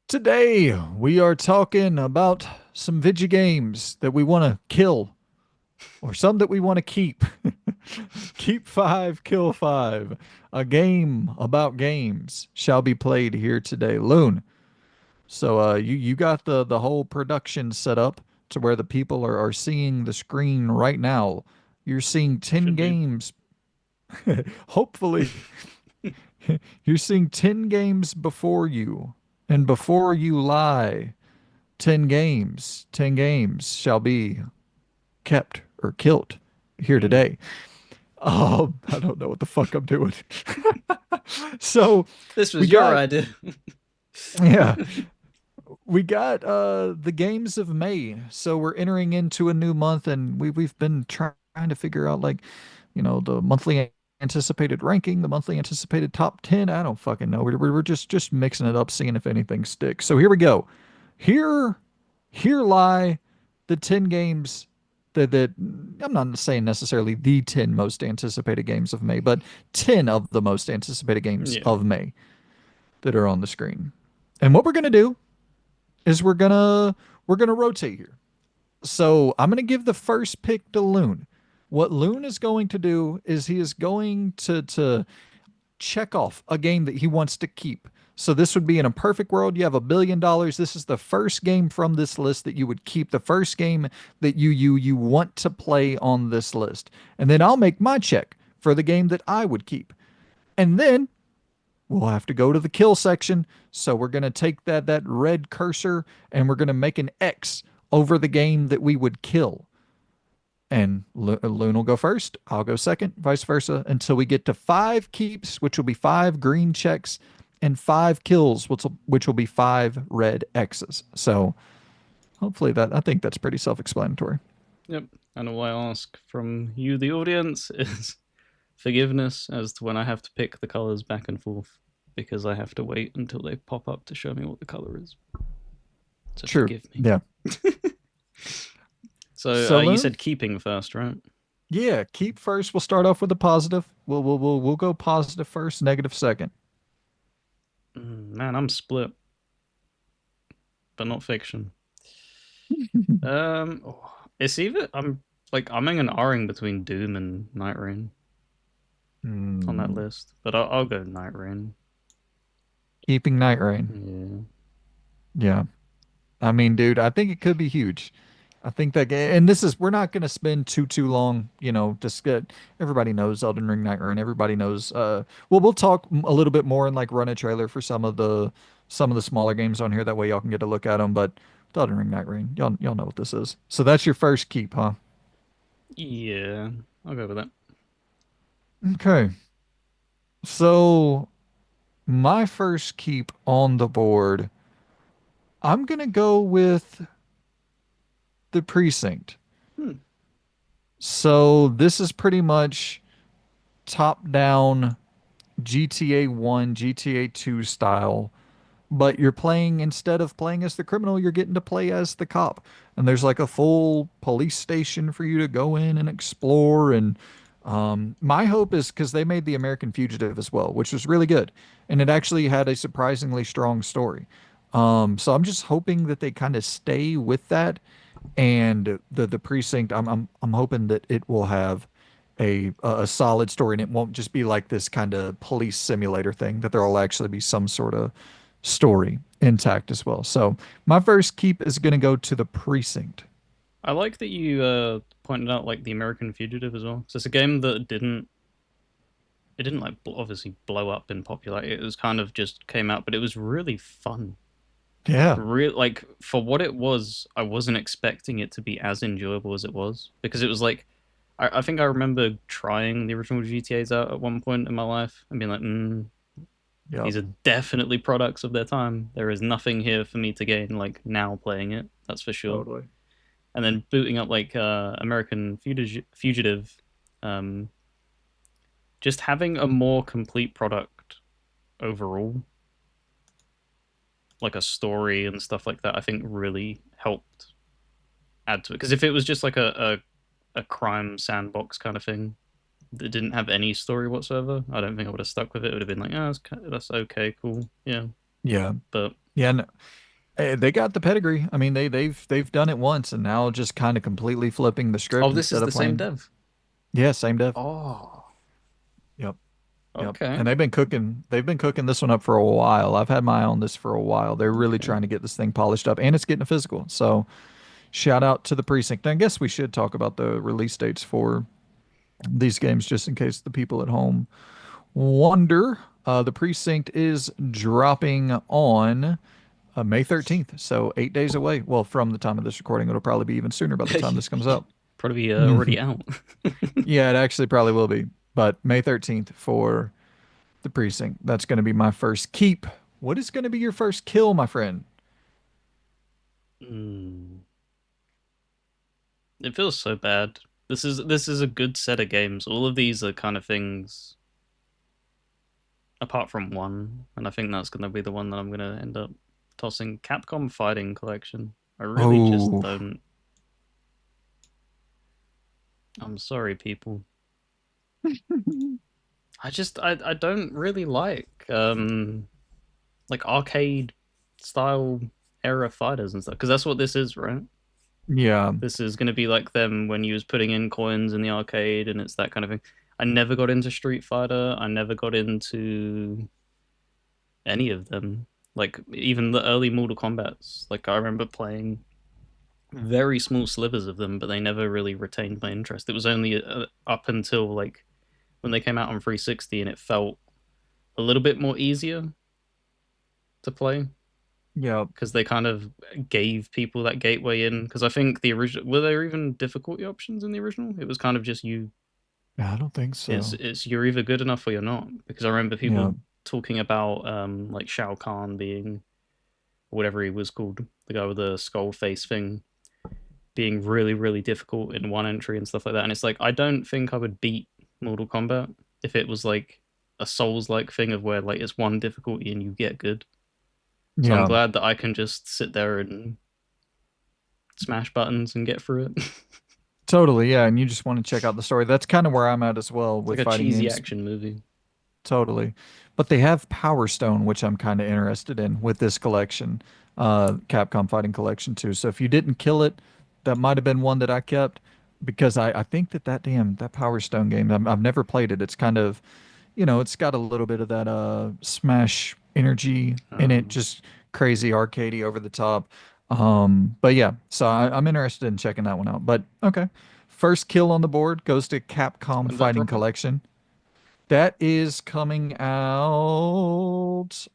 Today, we are talking about some video games that we want to kill or some that we want to keep. Keep five, kill five. A game about games shall be played here today. Loon. So you got the whole production set up to where the people are seeing the screen right now. You're seeing 10 Should be. games. Hopefully, you're seeing 10 games before you. And before you lie, 10 games, 10 games shall be kept or killed here Mm. today. I don't know what the fuck I'm doing. So This we was your got, idea. yeah, we got the games of May. So we're entering into a new month and we've been trying to figure out like, the monthly anticipated ranking, the monthly anticipated top 10. I don't fucking know. We're just mixing it up, seeing if anything sticks. So here we go. Here Here lie the 10 games that I'm not saying necessarily the 10 most anticipated games of May, but 10 of the most anticipated games Yeah. of May that are on the screen. And what we're going to do is we're going to rotate here. So, I'm going to give the first pick to Loon. What Loon is going to do is he is going to check off a game that he wants to keep. So this would be in a perfect world. You have $1 billion. This is the first game from this list that you would keep. The first game that you want to play on this list. And then I'll make my check for the game that I would keep. And then we'll have to go to the kill section. So we're gonna take that red cursor and we're gonna make an X over the game that we would kill. And Loon will go first. I'll go second, vice versa, until we get to five keeps, which will be five green checks, and five kills, which will be five red X's. So hopefully I think that's pretty self-explanatory. Yep. And all I ask from you, the audience, is forgiveness as to when I have to pick the colors back and forth because I have to wait until they pop up to show me what the color is. So True. forgive me. Yeah. So So you Loon, said keeping first, right? yeah, keep first. We'll start off with a positive. We'll go positive first, negative second. Man, I'm split, but not fiction. It's either I'm in an R-ing between Doom and Night Rain on that Hmm. list, but I'll go Night Rain. Keeping Night Rain. Yeah. Yeah. I mean, dude, I think it could be huge. I think that, and this is, we're not going to spend too long, just get, everybody knows Elden Ring Night Run. Everybody knows, well, we'll talk a little bit more and like run a trailer for some of the smaller games on here. That way y'all can get a look at them. But Elden Ring Night Rain, y'all know what this is. So that's your first keep, huh? Yeah, I'll go with that. Okay. So my first keep on the board, I'm going to go with the Precinct. Hmm. So this is pretty much top down GTA 1, GTA 2 style, but you're playing, instead of playing as the criminal, you're getting to play as the cop. And there's like a full police station for you to go in and explore. And my hope is because they made The American Fugitive as well, which was really good. And it actually had a surprisingly strong story. So I'm just hoping that they kind of stay with that. And the precinct, I'm hoping that it will have a solid story and it won't just be like this kind of police simulator thing, that there'll actually be some sort of story intact as well. So my first keep is going to go to the precinct. I like that you pointed out like the American Fugitive as well. So it's a game that didn't like obviously blow up in popularity. It was kind of just came out, but it was really fun. Yeah. Real like for what it was, I wasn't expecting it to be as enjoyable as it was because it was like I think I remember trying the original GTA's out at one point in my life and being like, Yep. these are definitely products of their time. There is nothing here for me to gain like now playing it. That's for sure. Totally. And then booting up like American Fugitive, um, just having a more complete product overall, like a story and stuff like that, I think really helped add to it. Because if it was just like a crime sandbox kind of thing that didn't have any story whatsoever, I don't think I would have stuck with it. It would have been like, oh, that's okay, cool, yeah. Yeah. But Yeah, no, they got the pedigree. I mean, they've done it once, and now just kind of completely flipping the Oh, script this instead is of the same playing. dev. Yeah, same dev. Oh, Yep. Yep. okay. And they've been cooking this one up for a while. I've had my eye on this for a while. They're really Okay. trying to get this thing polished up and it's getting a physical. So shout out to the Precinct. And I guess we should talk about the release dates for these games just in case the people at home wonder. The Precinct is dropping on May 13th. So 8 days away. Well, from the time of this recording, it'll probably be even sooner by the time this comes out. Probably already out. Yeah, it actually probably will be. But May 13th for the Precinct. That's going to be my first keep. What is going to be your first kill, my friend? Mm. It feels so bad. This is a good set of games. All of these are kind of things apart from one, and I think that's going to be the one that I'm going to end up tossing. Capcom Fighting Collection. I really just Oh, don't. I'm sorry, people. I don't really like arcade style era fighters and stuff because that's what this is, right? yeah, This is going to be like them when you was putting in coins in the arcade, and it's that kind of thing. I never got into Street Fighter. I never got into any of them. Like even the early Mortal Kombat's. Like I remember playing very small slivers of them, but they never really retained my interest. It was only up until like when they came out on 360, and it felt a little bit more easier to play yeah. because they kind of gave people that gateway in. Because I think the original, were there even difficulty options in the original? It was kind of just you. I don't think It's so. it's you're either good enough or you're not. Because I remember Yeah, people talking about like Shao Kahn being whatever he was called, the guy with the skull face thing, being really really difficult in one entry and stuff like that. And it's like I don't think I would beat Mortal Kombat if it was like a Souls like thing of where like it's one difficulty and you get good. So I'm yeah. glad that I can just sit there and smash buttons and get through it. Totally, yeah. And you just want to check out the story. That's kind of where I'm at as well It's like with a fighting cheesy games. action movie. Totally. But they have Power Stone, which I'm kind of interested in with this collection, Capcom Fighting Collection too. So if you didn't kill it, that might have been one that I kept because I think that Power Stone game, I've never played it. It's kind of, it's got a little bit of that Smash energy in it, Um, just crazy arcadey over the top. But yeah, so I'm interested in checking that one out. But okay. First kill on the board goes to Capcom when's that Fighting dropping? Collection. That is coming out.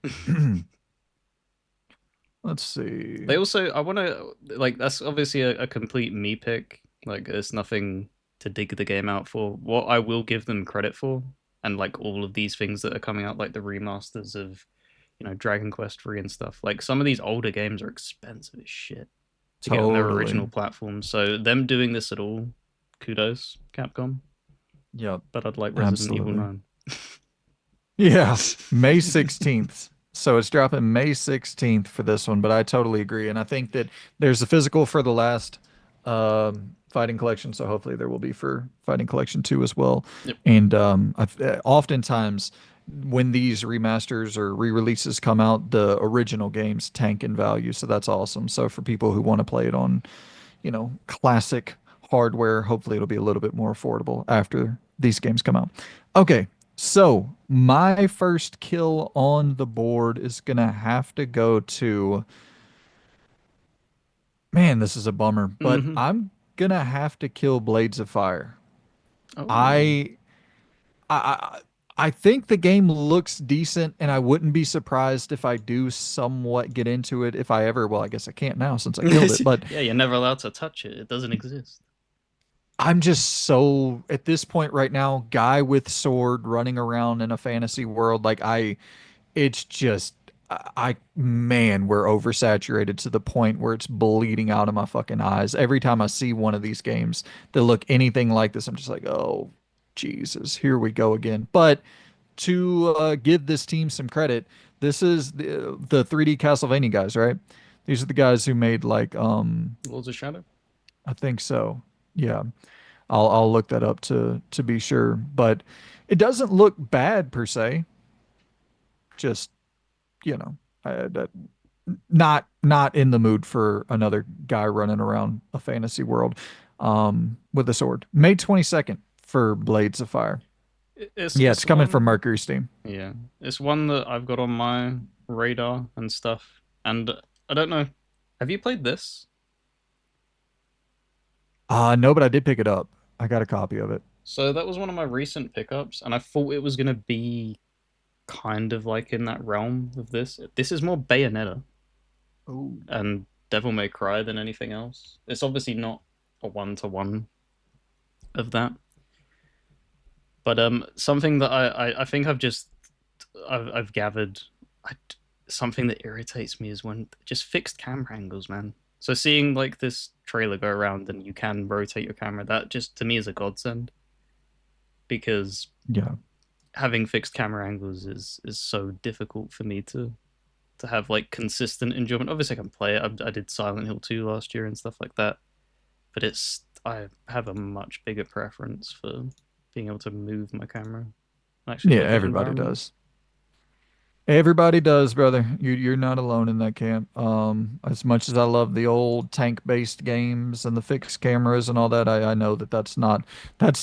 Let's see. They also, I want to like that's obviously a complete me pick. Like, there's nothing to dig the game out for. What I will give them credit for, and like all of these things that are coming out, like the remasters of, Dragon Quest 3 and stuff. Like some of these older games are expensive as shit to get on their original Totally. platform. So them doing this at all, kudos, Capcom. Yep. But I'd like Resident Evil Absolutely. 9. Yeah. May 16th. So it's dropping May 16th for this one, but I totally agree. And I think that there's a physical for the last Fighting Collection. So hopefully there will be for Fighting Collection 2 as well. Yep. And oftentimes when these remasters or re-releases come out, the original games tank in value. So that's awesome. So for people who want to play it on classic hardware. Hopefully, it'll be a little bit more affordable after these games come out. Okay, so my first kill on the board is gonna have to go to, man, this is a bummer, but Mm-hmm. I'm gonna have to kill Blades of Fire. Oh. I I I think the game looks decent, and I wouldn't be surprised if I do somewhat get into it if I ever, well, I guess I can't now since I killed it, but Yeah, you're never allowed to touch it. It doesn't exist. I'm just so at this point right now, guy with sword running around in a fantasy world. It's just, man, we're oversaturated to the point where it's bleeding out of my fucking eyes. Every time I see one of these games that look anything like this, I'm just like, oh, Jesus, here we go again. But to give this team some credit, this is the 3D Castlevania guys, right? These are the guys who made Lords of Shadow? I think so. Yeah. I'll look that up to be sure, but it doesn't look bad per se. Just, you know, that. Not in the mood for another guy running around a fantasy world with a sword. May 22nd for Blades of Fire. Yeah, It's it's coming from one. Mercury Steam. Yeah, it's one that I've got on my radar and stuff. And I don't know. Have you played this? No, but I did pick it up. I got a copy of it. So that was one of my recent pickups, and I thought it was gonna be kind of like in that realm of this. This is more Bayonetta Oh. and Devil May Cry than anything else. It's obviously not a one-to-one of that, but something that I think I've gathered. I, something that irritates me is when just fixed camera angles, man. So seeing like this trailer go around and you can rotate your camera, that just to me is a godsend because Yeah. having fixed camera angles is so difficult for me to have like consistent enjoyment. Obviously, I can play it. I did Silent Hill 2 last year and stuff like that, but it's I have a much bigger preference for being able to move my camera and actually Yeah, look at everybody environments. does. Everybody does, brother. You're not alone in that camp. As much as I love the old tank-based games and the fixed cameras and all that, I know that that's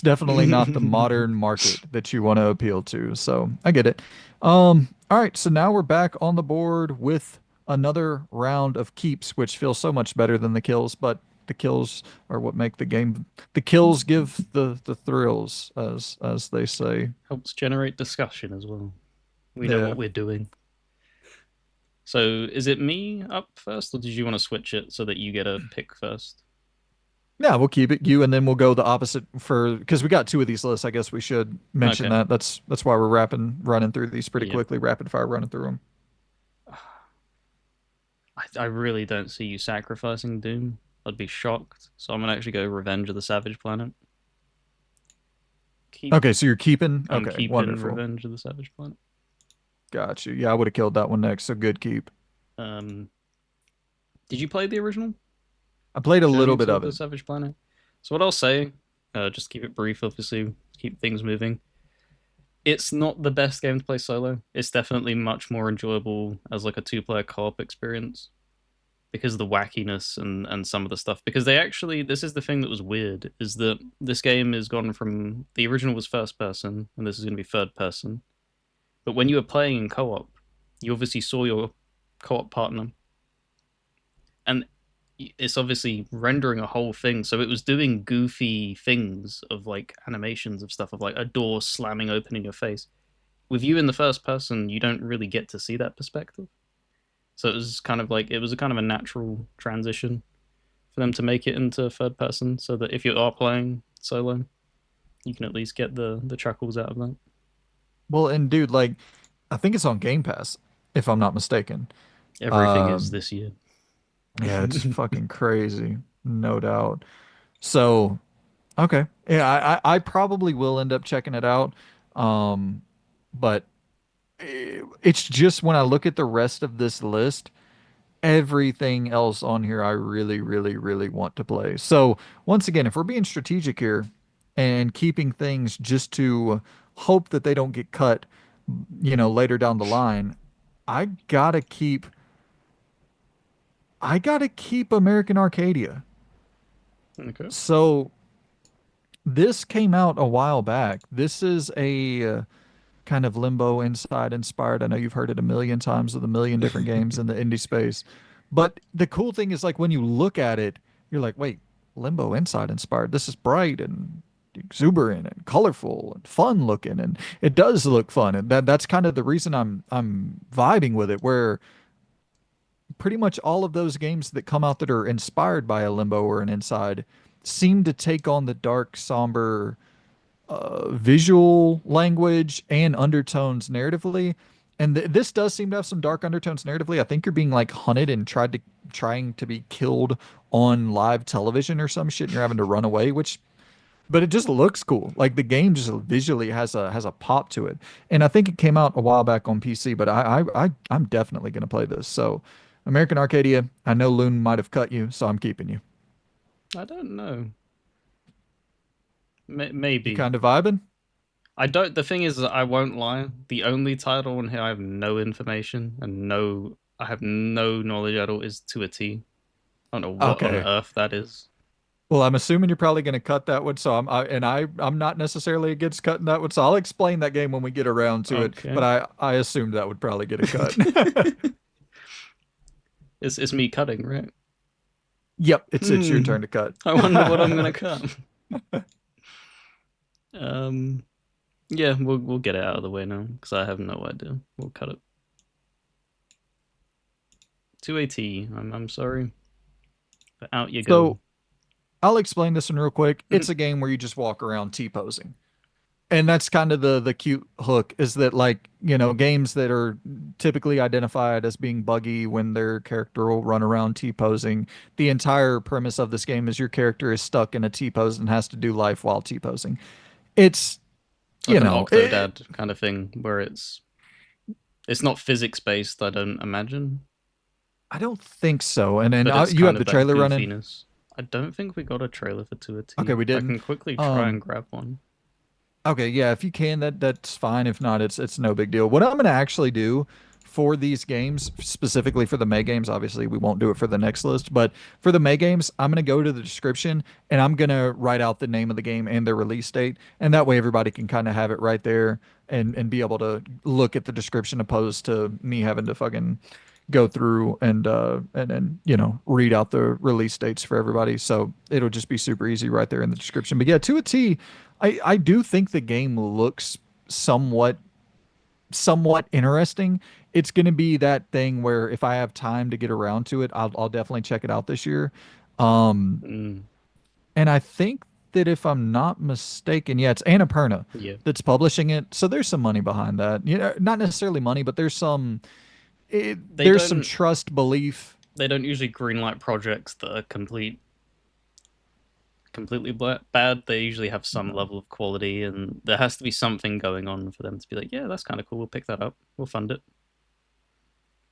definitely not the modern market that you want to appeal to. So I get it. All right, so now we're back on the board with another round of keeps, which feels so much better than the kills, but the kills are what make the game. The kills give the thrills, as they say. Helps generate discussion as well. We know Yeah. what we're doing. So is it me up first, or did you want to switch it so that you get a pick first? Yeah, we'll keep it you, and then we'll go the opposite for because we got two of these lists. I guess we should mention Okay. that. That's why we're running through these pretty Yep. quickly, rapid fire running through them. I really don't see you sacrificing Doom. I'd be shocked. So I'm gonna actually go Revenge of the Savage Planet. Keep. Okay, so you're keeping. I'm Okay, keeping wonderful. Revenge of the Savage Planet. Got you. Yeah, I would have killed that one next. So good keep. Um, did you play the original I played a little Journeys bit of of the it. Savage Planet? So what I'll say, just keep it brief. Obviously, keep things moving. It's not the best game to play solo. It's definitely much more enjoyable as like a two-player co-op experience because of the wackiness and some of the stuff. Because they actually, this is the thing that was weird, is that this game is gone from the original was first person and this is going to be third person. But when you were playing in co-op, you obviously saw your co-op partner, and it's obviously rendering a whole thing. So it was doing goofy things of like animations of stuff of like a door slamming open in your face. With you in the first person, you don't really get to see that perspective. So it was kind of like it was a kind of a natural transition for them to make it into third person, so that if you are playing solo, you can at least get the chuckles out of that. Well, and dude, like I think it's on Game Pass, if I'm not mistaken. Everything is Um, this year. yeah, it's fucking crazy, no doubt. So okay, yeah, I probably will end up checking it out. But it's just when I look at the rest of this list, everything else on here I really, really, really want to play. So once again, if we're being strategic here and keeping things just to hope that they don't get cut, later down the line, I gotta keep I gotta keep American Arcadia. Okay. So this came out a while back. This is a kind of Limbo Inside inspired. I know you've heard it a million times with a million different games in the indie space. But the cool thing is like when you look at it, you're like, wait, Limbo Inside inspired. This is bright and exuberant and colorful and fun looking and it does look fun. And that's kind of the reason I'm vibing with it where pretty much all of those games that come out that are inspired by a Limbo or an Inside seem to take on the dark, somber visual language and undertones narratively. And this does seem to have some dark undertones narratively. I think you're being like hunted and trying to be killed on live television or some shit, and you're having to run away. But it just looks cool. Like the game just visually has a pop to it. And I think it came out a while back on PC, but I'm definitely gonna play this. So, American Arcadia. I know Loon might have cut you, so I'm keeping you. I don't know. You Maybe. kind of vibing? I don't. The thing is that I won't lie. The only title on here I have no information and no I have no knowledge at all. Is to a T. I don't know what on Okay. earth that is. Well, I'm assuming you're probably going to cut that one, so I'm not necessarily against cutting that one, so I'll explain that game when we get around to it. But Okay. I assumed that would probably get a cut. It's me cutting, right? Yep, it's your Hmm. turn to cut. I wonder what I'm gonna cut. Um. Yeah, we'll get it out of the way now because I have no idea. We'll cut it. 2AT. I'm sorry, but out you go. So I'll explain this one real quick. It's a game where you just walk around T-posing. And that's kind of the cute hook is that like, games that are typically identified as being buggy when their character will run around T-posing. The entire premise of this game is your character is stuck in a T-pose and has to do life while T-posing. It's, It's like you an know, it, Octodad kind of thing where it's not physics based. I don't imagine, I don't think so. And but it's you kind have the of that trailer running. goofiness. I don't think we got a trailer for 2 a Okay, T. we I didn't. can quickly try and Um, grab one. Okay, yeah, if you can, that's fine. If not, it's no big deal. What I'm gonna actually do for these games, specifically for the May games, obviously we won't do it for the next list, but for the May games, I'm gonna go to the description and I'm gonna write out the name of the game and their release date, and that way everybody can kind of have it right there and be able to look at the description opposed to me having to fucking go through and read out the release dates for everybody. So it'll just be super easy right there in the description. But yeah, to a T, I do think the game looks somewhat somewhat interesting. It's going to be that thing where if I have time to get around to it, I'll definitely check it out this year. Um, Mm, and I think that if I'm not mistaken, yeah, it's Annapurna yeah, that's publishing it. So there's some money behind that. Not necessarily money, but they there's some don't trust belief. they don't usually greenlight projects that are completely bad. They usually have some No. level of quality, and there has to be something going on for them to be like, yeah, that's kind of cool. We'll pick that up. We'll fund it.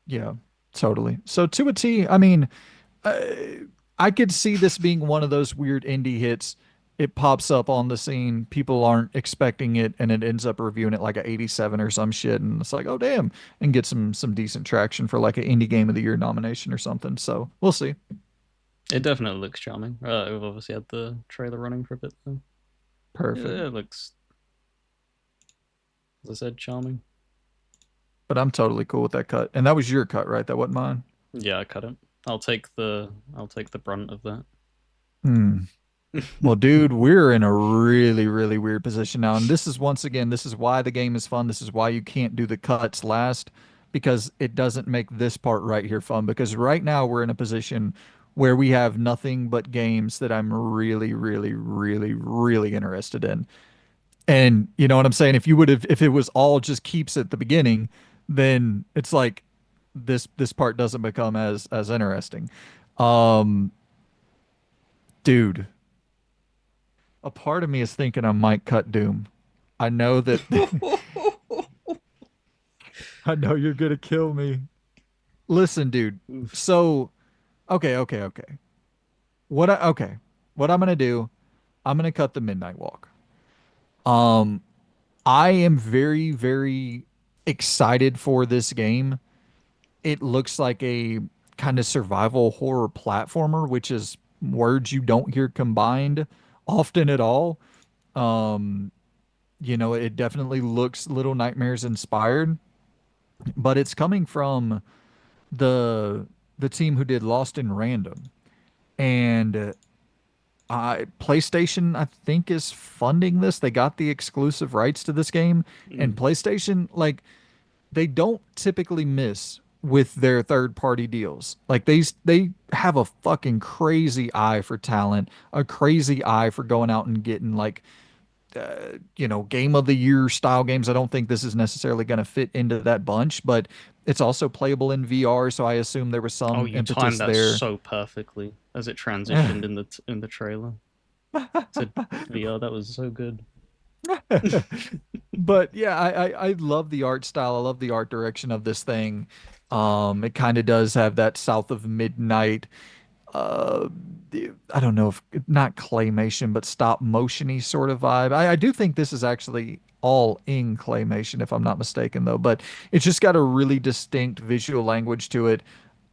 Yeah, totally. So to a T, I mean, uh, I could see this being one of those weird indie hits. It pops up on the scene, people aren't expecting it, and it ends up reviewing it like a 87 or some shit, and it's like, oh damn, and get some decent traction for like an indie game of the year nomination or something. So we'll see. It definitely looks charming. We've obviously had the trailer running for a bit though. Perfect. Yeah, it looks, as I said, charming. But I'm totally cool with that cut. And that was your cut, right? That wasn't mine. Yeah, I cut it. I'll take the brunt of that. Hmm. Well, dude, we're in a really, really weird position now. And this is once again, this is why the game is fun. This is why you can't do the cuts last because it doesn't make this part right here fun. Because right now we're in a position where we have nothing but games that I'm really, really, really, really interested in. And you know what I'm saying? If it was all just keeps at the beginning, then it's like this part doesn't become as interesting. Um, dude, a part of me is thinking I might cut Doom. I know that I know you're gonna kill me. Listen, dude. Oof. So, okay. Okay. What I'm gonna do, I'm gonna cut the Midnight Walk. Um, I am very, very excited for this game. It looks like a kind of survival horror platformer, which is words you don't hear combined often at all. Um, it definitely looks Little Nightmares inspired, but it's coming from the the team who did Lost in Random. And PlayStation, I think, is funding this. They got the exclusive rights to this game, and Mm. PlayStation, like, they don't typically miss with their third party deals. Like they have a fucking crazy eye for talent, a crazy eye for going out and getting like game of the year style games. I don't think this is necessarily going to fit into that bunch, but it's also playable in VR, so I assume there was Oh, some you impetus timed that so so perfectly as it transitioned in the trailer to VR. That was so good. But yeah, I love the art style. I love the art direction of this thing. It kind of does have that South of Midnight uh I don't know if not claymation but stop motiony sort of vibe. I do think this is actually all in claymation, if I'm not mistaken, though. But it's just got a really distinct visual language to it.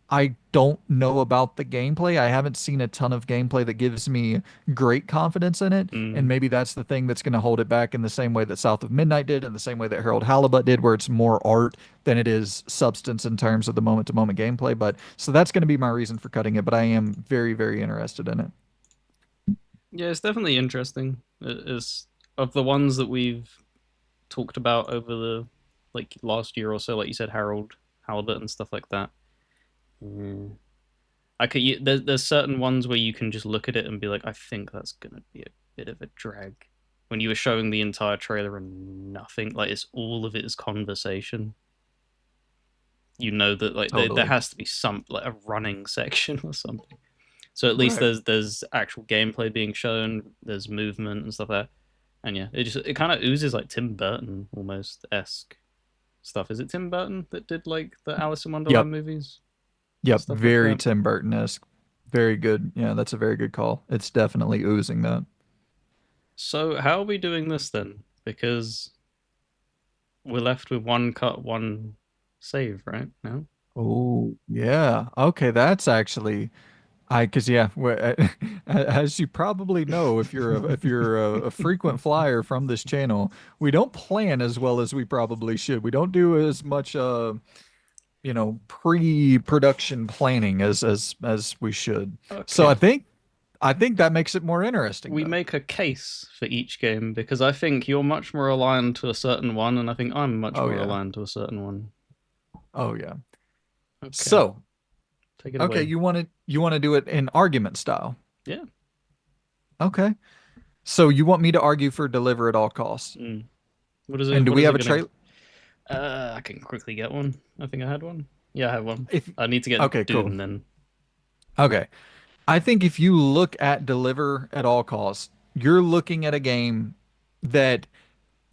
I don't know about the gameplay. I haven't seen a ton of gameplay that gives me great confidence in it. And Mm. maybe that's the thing that's going to hold it back in the same way that South of Midnight did, and the same way that Harold Halibut did, where it's more art than it is substance in terms of the moment to moment gameplay. But so that's going to be my reason for cutting it. But I am very, very interested in it. Yeah, it's definitely interesting. It's of the ones that we've talked about over the like last year or so, like you said, Harold, Halibut, and stuff like that. Mm. There's certain ones where you can just look at it and be like, I think that's gonna be a bit of a drag. When you were showing the entire trailer and nothing, like it's all of it is conversation. You know that like there Totally. has to be some like a running section or something. So at least Right. there's actual gameplay being shown, there's movement and stuff like that. And yeah, it kind of oozes like Tim Burton almost esque stuff. Is it Tim Burton that did like the Alice in Yep. Wonderland movies and Yep. stuff like Very that? Tim Burton-esque. Very good. Yeah, that's a very good call. It's definitely oozing that. So how are we doing this then? Because we're left with one cut, one save, right? No. Oh, yeah. Okay, that's actually because yeah, as you probably know, if you're a frequent flyer from this channel, we don't plan as well as we probably should. We don't do as much pre-production planning as we should. So Okay. I think that makes it more interesting We though. make a case for each game because I think you're much more aligned to a certain one, and I think I'm much Oh more yeah. aligned to a certain one. Oh yeah. Okay, So, take it okay, away. you want to do it in argument style. Yeah. Okay. So you want me to argue for deliver at all costs. Mm. What is it? And do What we is have it a gonna? trailer? I can quickly get one. I think I had one. Yeah, I have one. If I need to get Okay, cool. Doom then. Okay. I think if you look at deliver at all costs, you're looking at a game that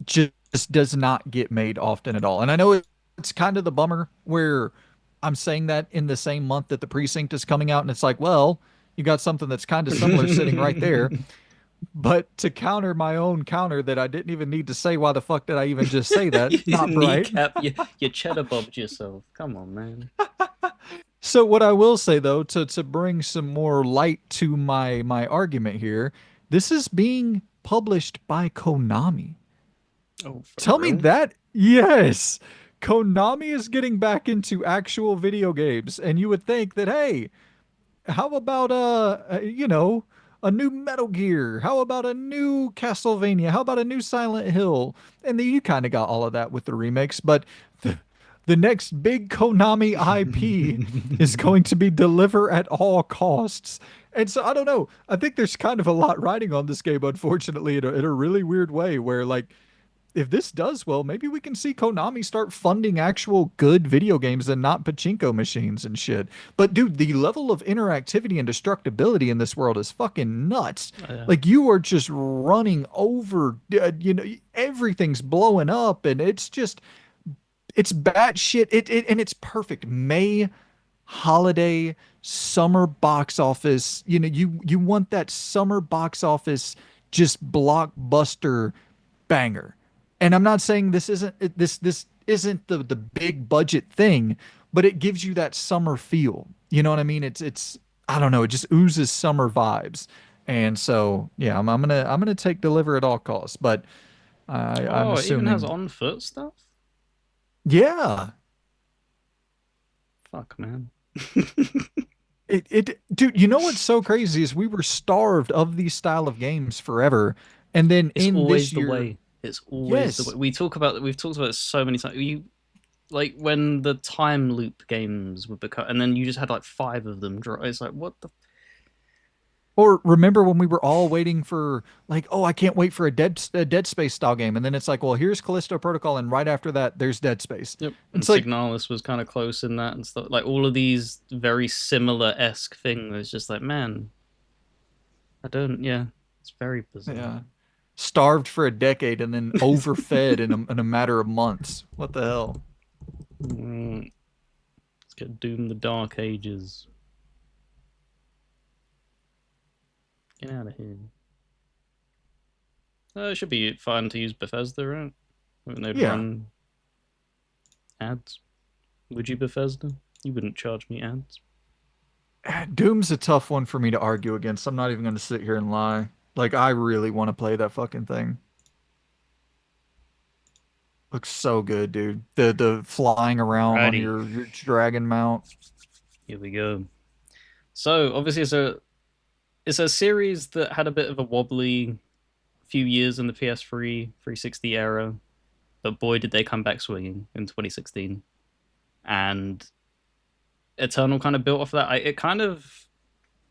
just does not get made often at all. And I know it's kind of the bummer where I'm saying that in the same month that the Precinct is coming out, and it's like, well, you got something that's kind of similar sitting right there. But to counter my own counter that I didn't even need to say, why the fuck did I even just say that? You Not bright. kneecap, you cheddar bobbed yourself. Come on, man. So what I will say though, to bring some more light to my argument here, this is being published by Konami. Oh, for Tell me real? that? Yes. Konami is getting back into actual video games, and you would think that, hey, how about a new Metal Gear? How about a new Castlevania? How about a new Silent Hill? And then you kind of got all of that with the remakes, but the, the next big Konami IP is going to be deliver at all costs. And so I don't know. I think there's kind of a lot riding on this game, unfortunately, in a really weird way, where like if this does well, maybe we can see Konami start funding actual good video games and not pachinko machines and shit. But dude, the level of interactivity and destructibility in this world is fucking nuts. Yeah. Like you are just running over, everything's blowing up, and it's batshit. And it's perfect. May holiday summer box office. You want that summer box office just blockbuster banger. And I'm not saying this isn't the big budget thing, but it gives you that summer feel. You know what I mean? It's I don't know, it just oozes summer vibes. And so, yeah, I'm gonna take deliver at all costs, but I'm Oh, it even has assuming, on foot stuff? yeah, Fuck, man. dude, you know what's so crazy is we were starved of these style of games forever, and then It's in this always the year, way. It's always the way. yes, We've talked about it so many times. You like when the time loop games would become, and then you just had like five of them. It's like what the. or remember when we were all waiting for like, oh, I can't wait for a Dead Space style game, and then it's like, well, here's Callisto Protocol, and right after that, there's Dead Space. Yep, and It's like, Signalis was kind of close in that and stuff. Like all of these very similar esque things. It's just like, man, I don't. Yeah, it's very bizarre. yeah, starved for a decade and then overfed in a matter of months. What the hell? Mm, let's get Doom the Dark Ages. Get out of here. It should be fine to use Bethesda, right? When they'd Yeah. run ads. Would you, Bethesda? You wouldn't charge me ads. Doom's a tough one for me to argue against. I'm not even going to sit here and lie. Like, I really want to play that fucking thing. Looks so good, dude. The flying around on Alrighty, your dragon mount. here we go. So obviously, it's a series that had a bit of a wobbly few years in the PS3 360 era, but boy, did they come back swinging in 2016. And Eternal kind of built off of that. It kind of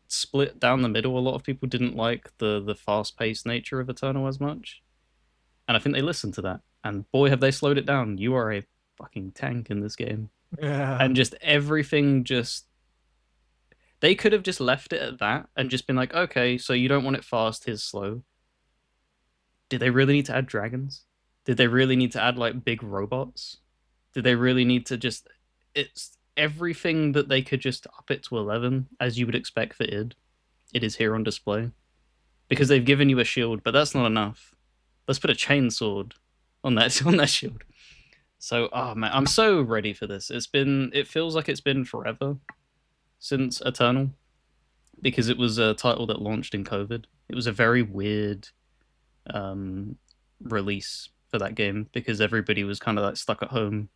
split down the middle. A lot of people didn't like the fast paced nature of Eternal as much, and I think they listened to that. And boy, have they slowed it down. You are a fucking tank in this game, Yeah. and just everything just they could have just left it at that and just been like, okay, so you don't want it fast, here's slow. Did they really need to add dragons? Did they really need to add like big robots? Did they really need to just it's everything that they could just up it to 11 as you would expect for it is here on display because they've given you a shield, but that's not enough. Let's put a chainsword on that on that shield. So, oh man, I'm so ready for this. It feels like it's been forever since Eternal because it was a title that launched in COVID. It was a very weird um, release for that game because everybody was kind of like stuck at home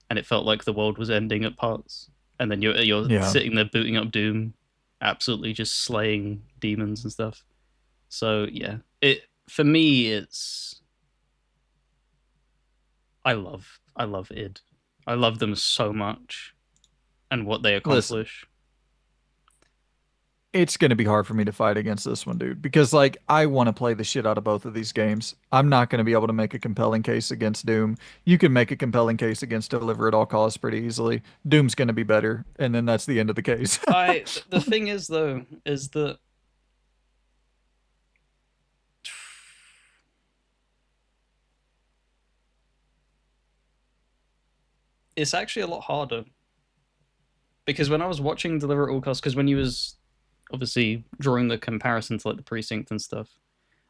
and it felt like the world was ending at parts. And then you're Yeah. sitting there booting up Doom, absolutely just slaying demons and stuff. So yeah, it for me it's I love id. I love them so much and what they Listen, accomplish. it's going to be hard for me to fight against this one, dude, because like I want to play the shit out of both of these games. I'm not going to be able to make a compelling case against Doom. You can make a compelling case against Deliver at all costs pretty easily. Doom's going to be better, and then that's the end of the case. The thing is though is that it's actually a lot harder because when I was watching Deliver at All Costs, because when you was obviously drawing the comparison to like the Precinct and stuff,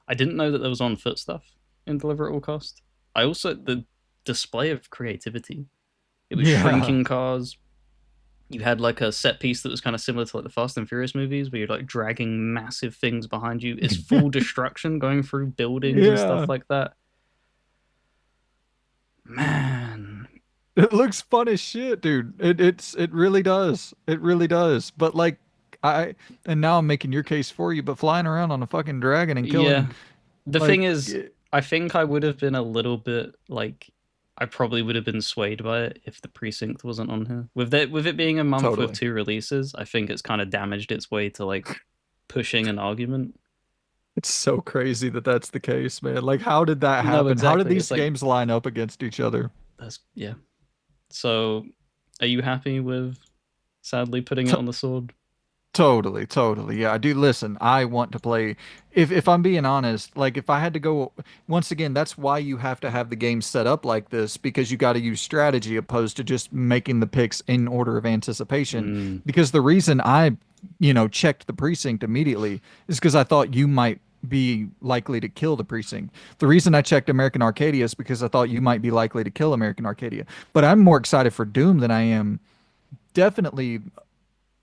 I didn't know that there was on foot stuff in Deliver at All Cost. I also the display of creativity. It was Yeah. shrinking cars. You had like a set piece that was kind of similar to like the Fast and Furious movies, where you're like dragging massive things behind you. It's full destruction going through buildings and stuff Yeah. like that. Man, It looks fun as shit, dude. It really does. It really does. But like I and now I'm making your case for you, but flying around on a fucking dragon and yeah. killing The thing like is, I think I would have been a little bit like I probably would have been swayed by it if the precinct wasn't on here. With it being a month with totally. two releases, I think it's kind of damaged its way to like pushing an argument. It's so crazy that that's the case, man. Like how did that No, happen? How did exactly. these It's like games line up against each other? that's yeah. So, are you happy with sadly putting it on the sword? Totally, totally. Yeah, I do listen. I want to play if I'm being honest, like if I had to go once again, that's why you have to have the game set up like this because you got to use strategy opposed to just making the picks in order of anticipation. Mm. Because the reason I, checked the precinct immediately is because I thought you might be likely to kill the precinct. The reason I checked American Arcadia is because I thought you might be likely to kill American Arcadia. But I'm more excited for Doom than I am definitely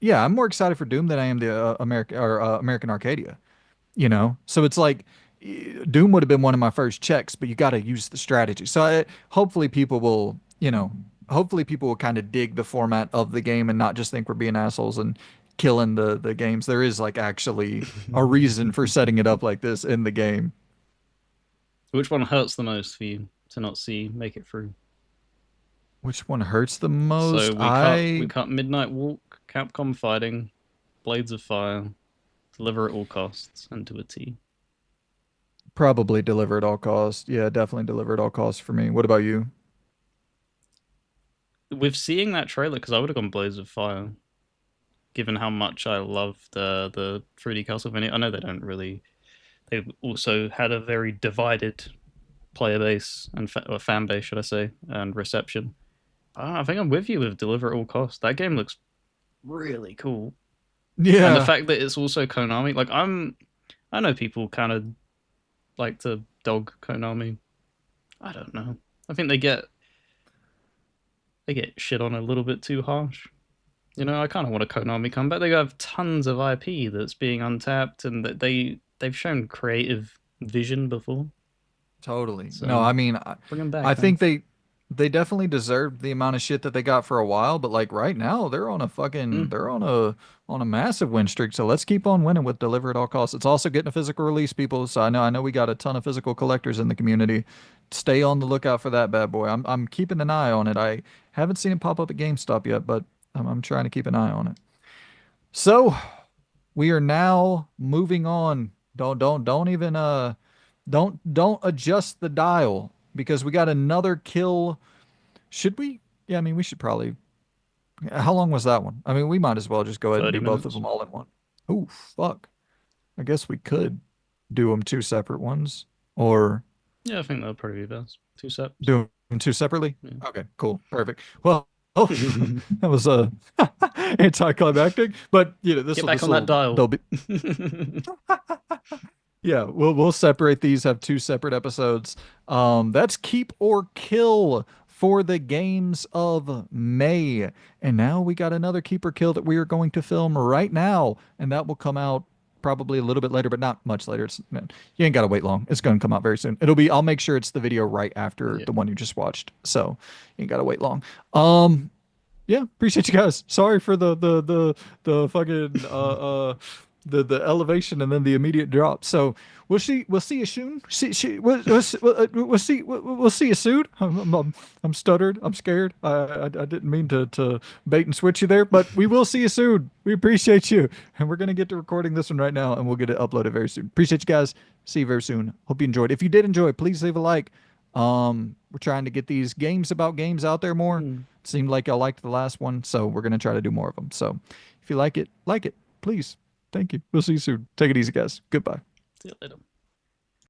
yeah, I'm more excited for Doom than I am the American Arcadia. So it's like Doom would have been one of my first checks, but you got to use the strategy. So hopefully people will, hopefully people will kind of dig the format of the game and not just think we're being assholes and killing the games. There is like actually a reason for setting it up like this in the game. Which one hurts the most for you to not see make it through? Which one hurts the So most? we I cut Midnight Walk, Capcom Fighting, Blades of Fire, Deliver at All Costs, and to a T. probably deliver at all costs. Yeah, definitely deliver at all costs for me. What about you? With seeing that trailer, because I would have gone Blades of Fire, given how much I love the 3D Castlevania. I know they don't really. They've also had a very divided player base and or fan base, should I say, and reception. I think I'm with you with Deliver at All Costs. That game looks really cool, and the Yeah. fact that it's also Konami. Like I know people kind of like to dog Konami. I don't know. I think they get shit on a little bit too harsh. You know, I kind of want a Konami comeback. They have tons of IP that's being untapped, and that they've shown creative vision before. Totally. No, So I mean, bring them I back, man. think they definitely deserved the amount of shit that they got for a while, but like right now they're on a fucking Mm, they're on a massive win streak. So let's keep on winning with Deliver at all costs. It's also getting a physical release, people. So I know we got a ton of physical collectors in the community. Stay on the lookout for that bad boy. I'm keeping an eye on it. I haven't seen it pop up at GameStop yet, but I'm trying to keep an eye on it. So we are now moving on. Don't even don't adjust the dial because we got another kill. Should we? Yeah, I mean we should probably. How long was that one? I mean we might as well just go ahead and 30 do both of minutes. them all in one. Oh fuck. I guess we could do them two separate ones or Yeah, I think that'll probably be best. Two steps. do them two separately. Yeah. Okay, cool. Perfect. Well, oh, that was anticlimactic, but this Get will back this on that will dial. they'll be yeah, we'll separate these, have two separate episodes. That's keep or kill for the games of May. And now we got another keep or kill that we are going to film right now, and that will come out probably a little bit later, but not much later. It's man, you ain't gotta wait long. It's gonna come out very soon. I'll make sure it's the video right after Yeah. the one you just watched. So you ain't gotta wait long. Um yeah, appreciate you guys. Sorry for the fucking the elevation and then the immediate drop. So we'll see you soon. We'll see you soon. I'm stuttered. I'm scared. I didn't mean to bait and switch you there, but we will see you soon. We appreciate you, and we're gonna get to recording this one right now, and we'll get it uploaded very soon. Appreciate you guys. See you very soon. Hope you enjoyed. If you did enjoy, please leave a like. We're trying to get these games about games out there more. Mm. It seemed like I liked the last one, so we're gonna try to do more of them. So if you like it, please. Thank you. We'll see you soon. Take it easy, guys. Goodbye. See you later.